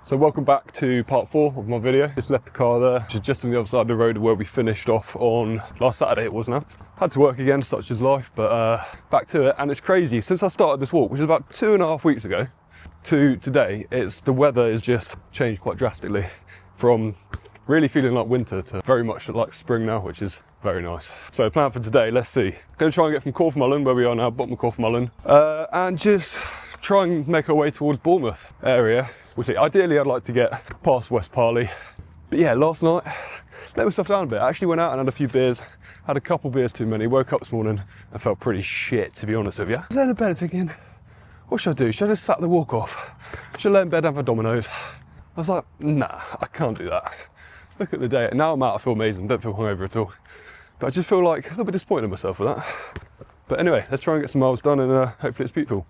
So welcome back to part 4 of my video. Just left the car there, which is just on the other side of the road where we finished off on last Saturday it was now. Had to work again, such is life, but back to it. And it's crazy, since I started this walk, which is about 2.5 weeks ago, to today, the weather has just changed quite drastically. From really feeling like winter to very much like spring now, which is very nice. So plan for today, let's see. Gonna try and get from Corfmullen, where we are now, bottom of Corfmullen, and just try and make our way towards Bournemouth area. We'll see. Ideally, I'd like to get past West Parley. But yeah, last night, let myself down a bit. I actually went out and had a few beers, had a couple beers too many, woke up this morning and felt pretty shit, to be honest with you. I was laying in bed thinking, what should I do? Should I just sat the walk off? Should I lay in bed and have a Domino's? I was like, nah, I can't do that. Look at the day. Now I'm out, I feel amazing, don't feel hungover at all. But I just feel like a little bit disappointed in myself for that. But anyway, let's try and get some miles done and hopefully it's beautiful.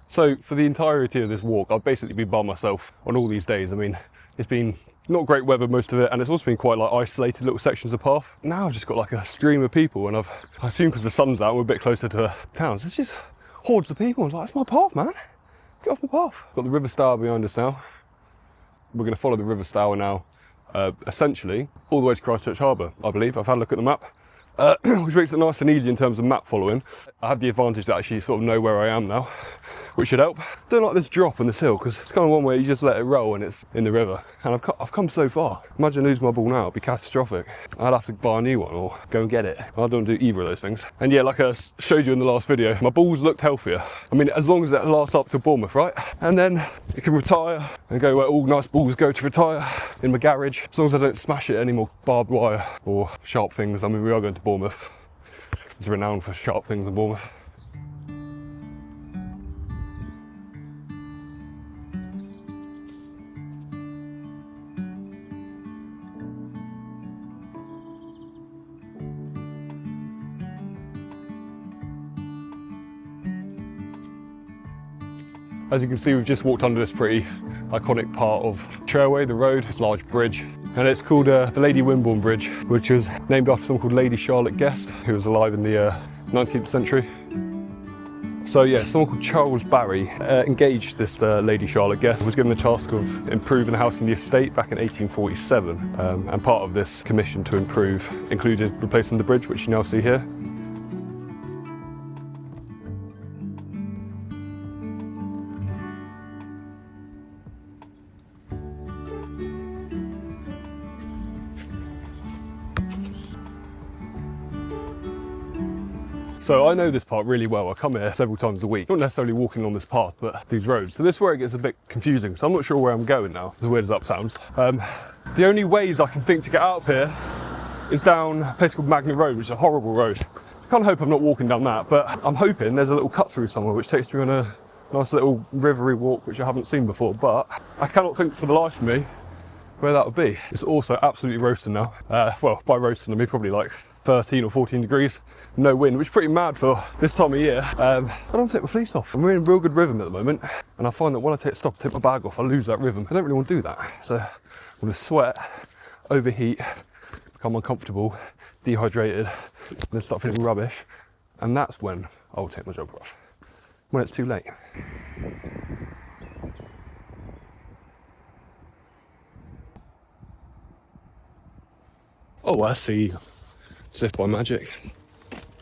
So for the entirety of this walk, I've basically been by myself on all these days. I mean, it's been not great weather most of it, and it's also been quite like isolated little sections of path. Now I've just got like a stream of people, and I assume because the sun's out, we're a bit closer to towns. It's just hordes of people. I was like, it's my path, man. Get off my path. Got the River Stour behind us now. We're going to follow the River Stour now, essentially all the way to Christchurch Harbour, I believe. I've had a look at the map. Which makes it nice and easy in terms of map following. I have the advantage to actually sort of know where I am now, which should help. Don't like this drop on this hill because it's kind of one where you just let it roll and it's in the river. And I've come so far. Imagine losing my ball now, it'd be catastrophic. I'd have to buy a new one or go and get it. I don't do either of those things. And yeah, like I showed you in the last video, my balls looked healthier. I mean, as long as it lasts up to Bournemouth, right? And then it can retire and go where all nice balls go to retire, in my garage. As long as I don't smash it any more barbed wire or sharp things. I mean, we are going to Bournemouth. It's renowned for sharp things in Bournemouth. As you can see, we've just walked under this pretty iconic part of Trailway, the road. It's a large bridge, and it's called the Lady Wimborne Bridge, which was named after someone called Lady Charlotte Guest, who was alive in the 19th century. So yeah, someone called Charles Barry engaged this Lady Charlotte Guest, was given the task of improving the house in the estate back in 1847. And part of this commission to improve included replacing the bridge, which you now see here. So I know this part really well. I come here several times a week, not necessarily walking on this path, but these roads. So this is where it gets a bit confusing. So I'm not sure where I'm going now, as weird as that sounds. The only ways I can think to get out of here is down a place called Magnet Road, which is a horrible road. I can't hope I'm not walking down that, but I'm hoping there's a little cut through somewhere which takes me on a nice little rivery walk, which I haven't seen before, but I cannot think for the life of me where that would be. It's also absolutely roasting now. Well, by roasting I mean probably like 13 or 14 degrees, no wind, which is pretty mad for this time of year. I don't take my fleece off. I'm in real good rhythm at the moment, and I find that when I take my bag off, I lose that rhythm. I don't really want to do that. So I'm gonna sweat, overheat, become uncomfortable, dehydrated, and then start feeling rubbish. And that's when I will take my jumper off, when it's too late. Oh, I see. As if by magic.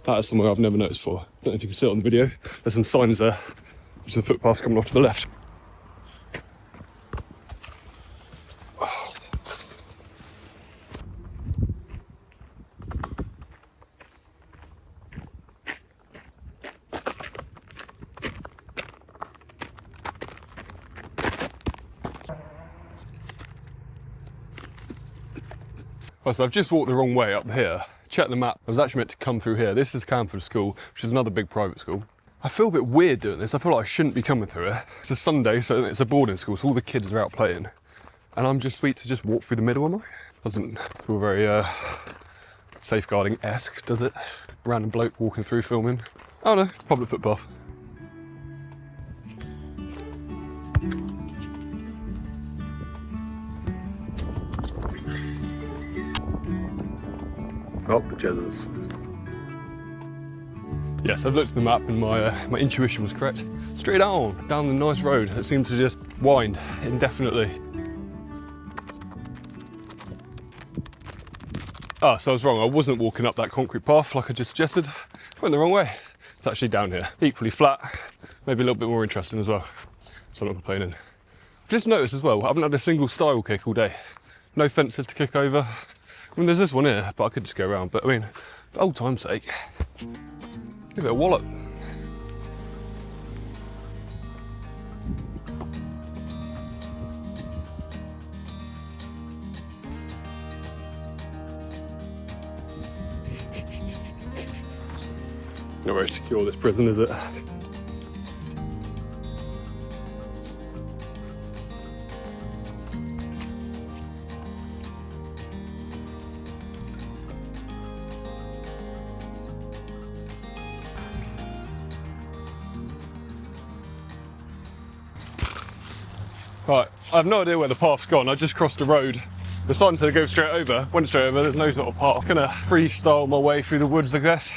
That is somewhere I've never noticed before. Don't know if you can see it on the video. There's some signs there. There's the footpath coming off to the left. Right, so I've just walked the wrong way up here. Check the map. I was actually meant to come through here. This is Camford School, which is another big private school. I feel a bit weird doing this. I feel like I shouldn't be coming through it. It's a Sunday, so it's a boarding school, so all the kids are out playing. And I'm just sweet to just walk through the middle, am I? Doesn't feel very safeguarding-esque, does it? Random bloke walking through filming. Oh no, public footpath. Oh, Jesus. Yes, I've looked at the map and my intuition was correct. Straight on, down the nice road that seems to just wind indefinitely. Ah, so I was wrong. I wasn't walking up that concrete path like I just suggested. I went the wrong way. It's actually down here. Equally flat, maybe a little bit more interesting as well. So I'm not complaining. I've just noticed as well, I haven't had a single style kick all day. No fences to kick over. I mean, there's this one here, but I could just go around. But I mean, for old time's sake, give it a wallop. Not very secure, this prison, is it? Right, I have no idea where the path's gone. I just crossed the road. The sign said to go straight over, went straight over, there's no sort of path. I'm gonna freestyle my way through the woods, I guess.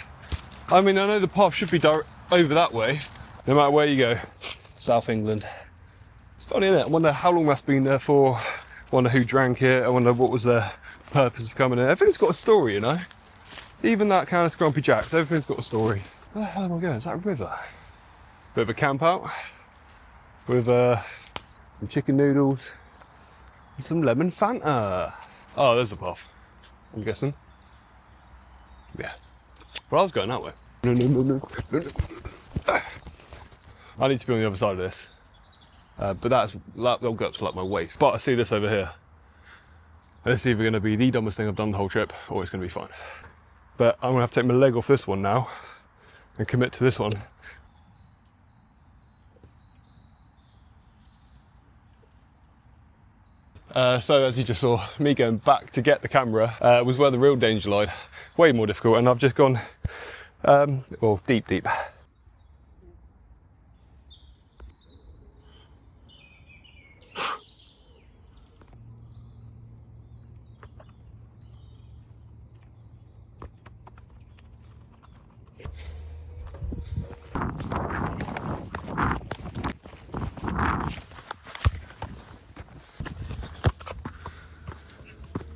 I mean, I know the path should be over that way, no matter where you go. South England. It's funny, isn't it? I wonder how long that's been there for. I wonder who drank it. I wonder what was the purpose of coming here. Everything's got a story, you know? Even that kind of Grumpy Jacks, everything's got a story. Where the hell am I going? Is that a river? Bit of a camp out with some chicken noodles and some lemon Fanta. Oh, there's the path, I'm guessing. Yeah. Well, I was going that way. No. I need to be on the other side of this. But that'll go up to like my waist. But I see this over here. It's either going to be the dumbest thing I've done the whole trip, or it's going to be fine. But I'm going to have to take my leg off this one now and commit to this one. So as you just saw, me going back to get the camera was where the real danger lied. Way more difficult, and I've just gone, well, deep.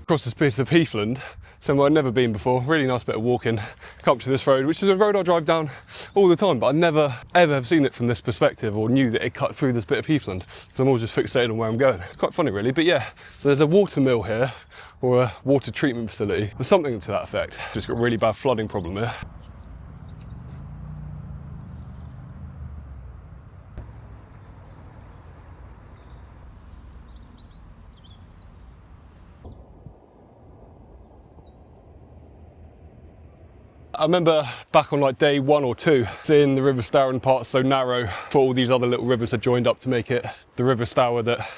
Across this piece of heathland, somewhere I'd never been before. Really nice bit of walking. Come up to this road, which is a road I drive down all the time, but I never ever have seen it from this perspective or knew that it cut through this bit of heathland. So I'm always just fixated on where I'm going. It's quite funny really, but yeah. So there's a water mill here, or a water treatment facility, or something to that effect. Just got a really bad flooding problem here. I remember back on like day 1 or 2, seeing the River Stour in parts so narrow, for all these other little rivers had joined up to make it the River Stour that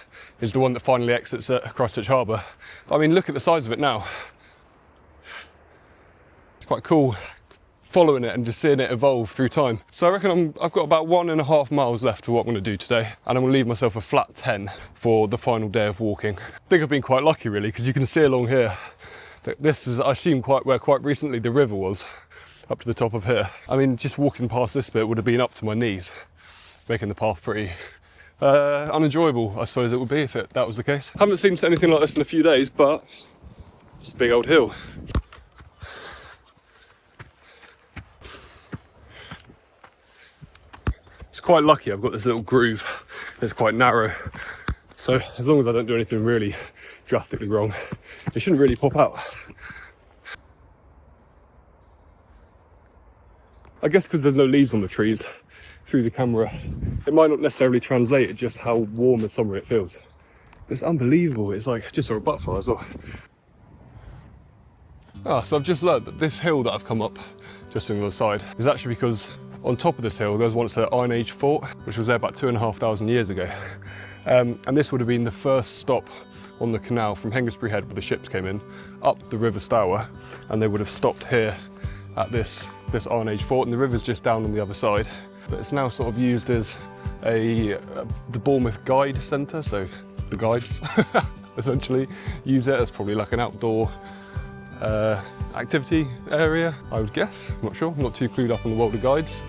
is the one that finally exits at Christchurch Harbour. I mean, look at the size of it now. It's quite cool following it and just seeing it evolve through time. So I reckon I've got about 1.5 miles left for what I'm going to do today, and I'm going to leave myself a flat 10 for the final day of walking. I think I've been quite lucky really, because you can see along here that this is, I assume, quite recently the river was, up to the top of here. I mean, just walking past this bit would have been up to my knees, making the path pretty unenjoyable, I suppose it would be if that was the case. Haven't seen anything like this in a few days, but it's a big old hill. It's quite lucky I've got this little groove that's quite narrow, so as long as I don't do anything really drastically wrong, it shouldn't really pop out. I guess because there's no leaves on the trees, through the camera, it might not necessarily translate at just how warm and summery it feels. It's unbelievable. It's like, just saw a butterfly as well. Ah, so I've just learned that this hill that I've come up just on the other side is actually because on top of this hill there was once an Iron Age fort, which was there about 2,500 years ago. And this would have been the first stop on the canal from Hengistbury Head, where the ships came in, up the River Stour, and they would have stopped here at this Iron Age fort, and the river's just down on the other side. But it's now sort of used as the Bournemouth Guide Centre, so the guides essentially use it as probably like an outdoor activity area, I would guess. I'm not sure, I'm not too clued up on the world of guides.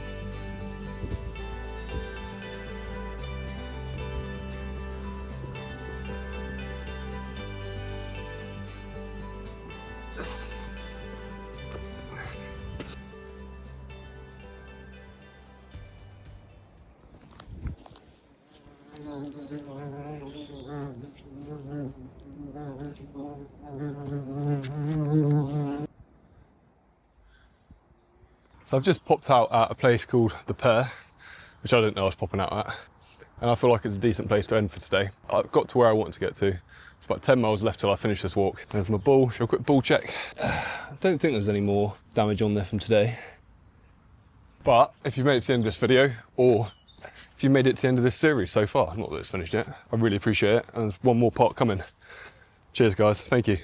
So I've just popped out at a place called The Pear, which I didn't know I was popping out at, and I feel like it's a decent place to end for today. I've got to where I wanted to get to. It's about 10 miles left till I finish this walk. There's my ball. Show a quick ball check. I don't think there's any more damage on there from today. But if you've made it to the end of this video, or if you made it to the end of this series so far, not that it's finished yet, I really appreciate it, and there's one more part coming. Cheers guys, thank you.